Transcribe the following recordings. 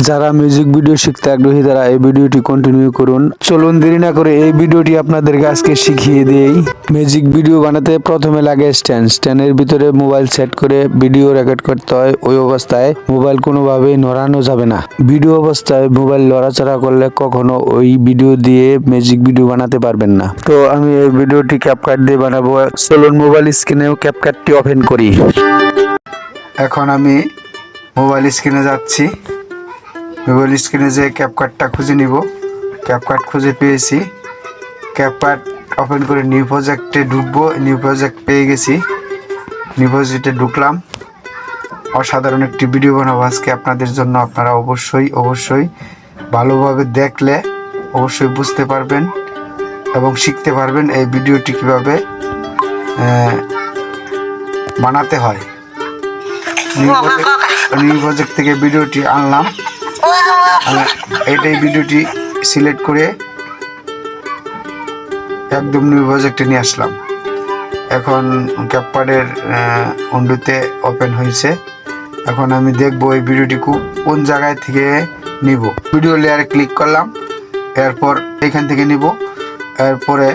যারা music video শিখতে আগ্রহী তারা এই ভিডিওটি কন্টিনিউ করুন। চলুন দেরি না করে এই ভিডিওটি আপনাদেরকে আজকে শিখিয়ে দেই। মিউজিক ভিডিও বানাতে প্রথমে লাগে স্ট্যান্ডের ভিতরে মোবাইল সেট করে ভিডিও রেকর্ড করতে হয়। ওই অবস্থায় মোবাইল কোনোভাবেই নড়ানো যাবে না। ভিডিও অবস্থায় মোবাইল লড়াচড়া করলে কখনো ওই ভিডিও দিয়ে মিউজিক ভিডিও বানাতে পারবেন না। তো আমি এই ভিডিওটি ক্যাপকাট দিয়ে বানাবো। চলুন মোবাইল স্ক্রিনেও ক্যাপকাটটি ওপেন করি। এখন আমি মোবাইল স্ক্রিনে যাচ্ছি। মোবাইল স্ক্রিনে যে ক্যাপকাটটা খুঁজে নিব। ক্যাপকাট খুঁজে পেয়েছি। ক্যাপকাট ওপেন করে নিউ প্রজেক্টে ঢুকবো। নিউ প্রজেক্ট পেয়ে গেছি। নিউ প্রজেক্টে ঢুকলাম। অসাধারণ একটি ভিডিও বানাবো আজকে আপনাদের জন্য। আপনারা অবশ্যই ভালোভাবে দেখলে অবশ্যই বুঝতে পারবেন এবং শিখতে পারবেন এই ভিডিওটি কিভাবে বানাতে হয়। নিউ প্রজেক্ট থেকে ভিডিওটি আনলাম। এইটাই ভিডিওটি সিলেক্ট করে একদম নিউ প্রজেক্টে নিয়ে আসলাম। এখন ক্যাপকাটের উইন্ডোতে ওপেন হয়েছে। এখন আমি দেখবো এই ভিডিওটি কোন জায়গায় থেকে নিব। ভিডিও লেয়ারে ক্লিক করলাম। এরপর এখান থেকে নিব। এরপরে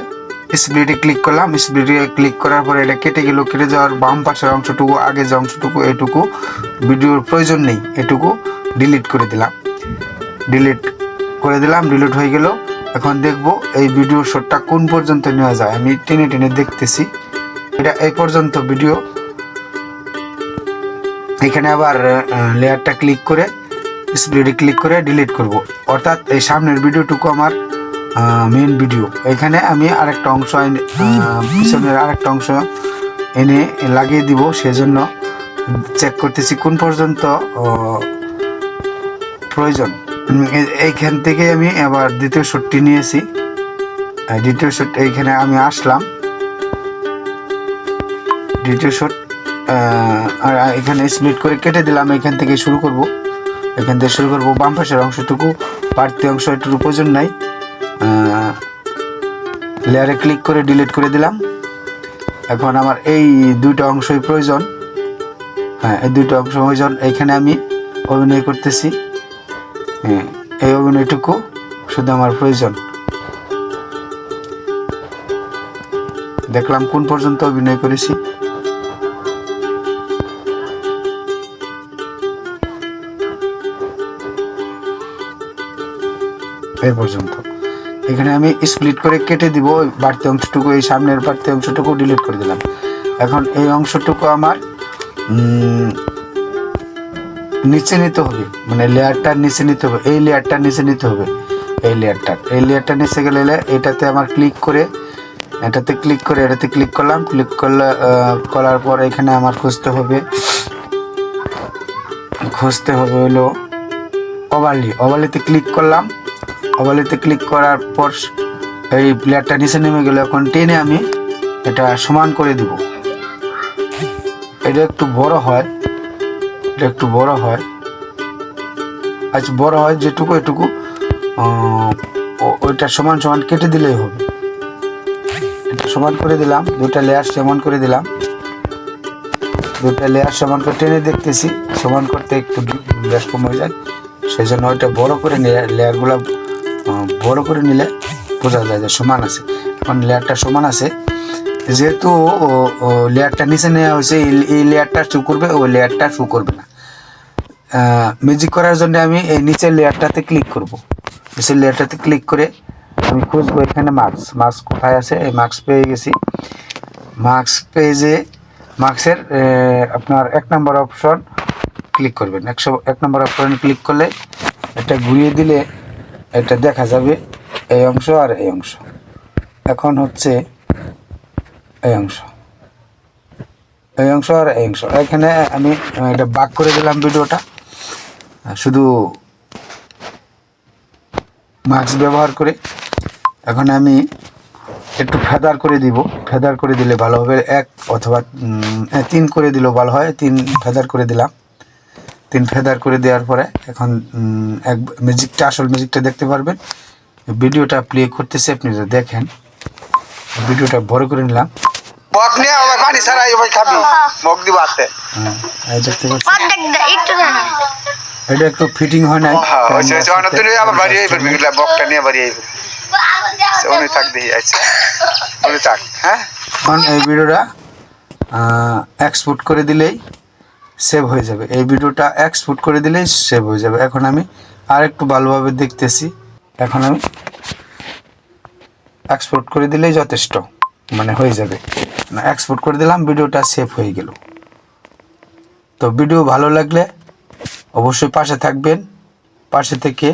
স্প্লিটে ক্লিক করলাম। স্প্লিটে ক্লিক করার পরে এটা কেটে গেল। কেটে যাওয়ার বাম পাশের অংশটুকু, আগে যে অংশটুকু, এটুকু ভিডিওর প্রয়োজন নেই। এটুকু ডিলিট করে দিলাম। ডিলিট হয়ে গেল। এখন দেখব এই ভিডিও শটটা কোন পর্যন্ত নেওয়া যায়। আমি টেনে দেখতেছি। এটা এই পর্যন্ত ভিডিও। এখানে আবার লেয়ারটা ক্লিক করে স্প্লিটে ক্লিক করে ডিলিট করব। অর্থাৎ এই সামনের ভিডিওটুকু আমার মেন ভিডিও। এখানে আমি আরেকটা অংশ পিছনের আরেকটা অংশ এনে লাগিয়ে দিব। সেজন্য চেক করতেছি কোন পর্যন্ত প্রয়োজন। এইখান থেকে আমি আবার দ্বিতীয় শটটি নিয়েছি। দ্বিতীয় শট এইখানে আমি আসলাম। দ্বিতীয় শট আর এখানে স্প্লিট করে কেটে দিলাম। এখান থেকে শুরু করব। বাম পাশের অংশটুকু, বাড়তি অংশ এটুকু প্রয়োজন নাই। লেয়ারে ক্লিক করে ডিলিট করে দিলাম। এখন আমার এই দুইটা অংশই প্রয়োজন। এই দুইটা অংশ প্রয়োজন। এইখানে আমি অভিনয় করতেছি। এই অভিনয়টুকু শুধু আমার প্রয়োজন। দেখলাম কোন পর্যন্ত অভিনয় করেছি। এই পর্যন্ত। এখানে আমি স্প্লিট করে কেটে দিব বাড়তি অংশটুকু। এই সামনের বাড়তি অংশটুকু ডিলিট করে দিলাম। এখন এই অংশটুকু আমার নিচে নিতে হবে, মানে লেয়ারটার নিচে নিতে হবে। এই লেয়ারটার নিচে নিতে হবে। এই লেয়ারটার নিচে গেলে এটাতে আমার ক্লিক করে এটাতে ক্লিক করলাম। করার পর এখানে আমার খুঁজতে হবে হলো ওভারলিতে ক্লিক করলাম। ওভারলিতে ক্লিক করার পর এই লেয়ারটা নিচে নেমে গেল। এখন টেনে আমি এটা সমান করে দিব। এটা একটু বড় হয়। আচ্ছা, বড় হয় যেটুকু এটুকু ওইটা সমান কেটে দিলেই হবে। এটা সমান করে দিলাম। দুটা লেয়ার সমান করে দিলাম। সমান করে টেনে দেখতেছি। সমান করতে একটু বেশ কম হয়ে যায়। সেই জন্য ওইটা বড় করে লেয়ারগুলো বড় করে নিলে বোঝা যায় যে সমান আছে। এখন লেয়ারটা সমান আছে। যেহেতু লেয়ারটা নিচে নেওয়া হয়েছে, এই লেয়ারটা শো করবে, ওই লেয়ারটা শো করবে না। মিউজিক করার জন্য আমি এই নিচের লেয়ারটাতে ক্লিক করব। নিচের লেয়ারটাতে ক্লিক করে আমি খুঁজবো এখানে মার্কস কোথায় আছে। এই মার্কস পেয়ে গেছি। মার্কসের আপনার 1 নম্বর অপশন ক্লিক করবেন। 1 নম্বর অপশন ক্লিক করলে এটা ঘুরিয়ে দিলে এটা দেখা যাবে এই অংশ আর এই অংশ। এখন হচ্ছে এই অংশ আর এই অংশ। এখানে আমি এটা ভাগ করে দিলাম ভিডিওটা শুধু মার্কস ব্যবহার করে। এখন আমি একটু ফেদার করে দিব। ফেদার করে দিলে ভালো হবে। 1 অথবা 3 করে দিলেও ভালো হয়। 3 ফেদার করে দিলাম। 3 ফেদার করে দেওয়ার পরে এখন আসল মিউজিকটা দেখতে পারবেন। ভিডিওটা প্লে করতেছি, আপনি দেখেন। ভিডিওটা বড় করে নিলাম। এটা একটু ফিটিং হয় নাই হ্যাঁ হয়েছে হয়েছে অনেক দিন আবার বাড়ি আইবে বিগলা বকটা নিয়ে বাড়ি আইবে উনি থাক দেখি আচ্ছা উনি থাক হ্যাঁ এখন এই ভিডিওটা এক্সপোর্ট করে দিলেই সেভ হয়ে যাবে। এই ভিডিওটা এক্সপোর্ট করে দিলেই সেভ হয়ে যাবে। এখন আমি আর একটু ভালোভাবে দেখতেছি। এখন আমি এক্সপোর্ট করে দিলেই যথেষ্ট, মানে হয়ে যাবে। না এক্সপোর্ট করে দিলাম, ভিডিওটা সেভ হয়ে গেল। তো ভিডিও ভালো লাগলে অবশ্যই পাশে থাকবেন, পাশে থেকে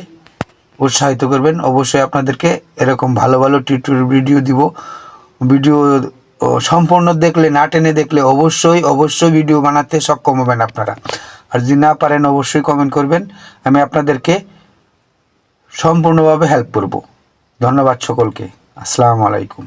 উৎসাহিত করবেন। অবশ্যই আপনাদেরকে এরকম ভালো ভালো টিউটোরিয়াল ভিডিও দিব। ভিডিও সম্পূর্ণ দেখলে, না টেনে দেখলে অবশ্যই ভিডিও বানাতে সক্ষম হবেন আপনারা। আর যদি না পারেন অবশ্যই কমেন্ট করবেন, আমি আপনাদেরকে সম্পূর্ণভাবে হেল্প করব। ধন্যবাদ সকলকে। আসসালামু আলাইকুম।